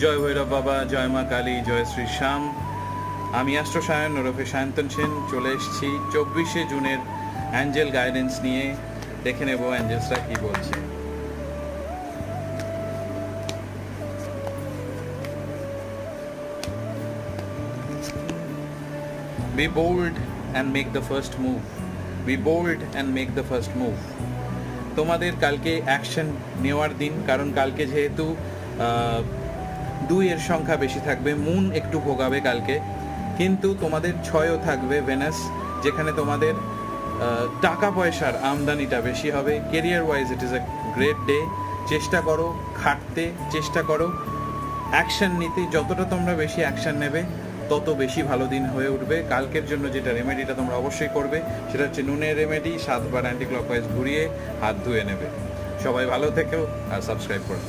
জয় ভৈরব বাবা, জয় মা কালী, জয় শ্রী শ্যাম। আমি অ্যাস্ট্রো সায়ন ওরফে সায়ন্তন সেন চলে এসেছি 24শে জুনের অ্যাঞ্জেল গাইডেন্স নিয়ে। দেখে নেব অ্যাঞ্জেলসরা কি বলছে। Be bold and make the first move. Be bold and make the first move. তোমাদের কালকে অ্যাকশন নেওয়ার দিন, কারণ কালকে যেহেতু 2 এর সংখ্যা বেশি থাকবে, মুন একটু ভোগাবে কালকে, কিন্তু তোমাদের 6ও থাকবে ভেনাস, যেখানে তোমাদের টাকা পয়সার আমদানিটা বেশি হবে। Career wise it is a great day. চেষ্টা করো খাটতে, চেষ্টা করো অ্যাকশন নিতে। যতটা তোমরা বেশি অ্যাকশন নেবে তত বেশি ভালো দিন হয়ে উঠবে। কালকের জন্য যেটা রেমেডিটা তোমরা অবশ্যই করবে সেটা হচ্ছে নুনের রেমেডি, 7 বার অ্যান্টি ক্লকওয়াইজ ঘুরিয়ে হাত ধুয়ে নেবে। সবাই ভালো থেকো আর সাবস্ক্রাইব করো।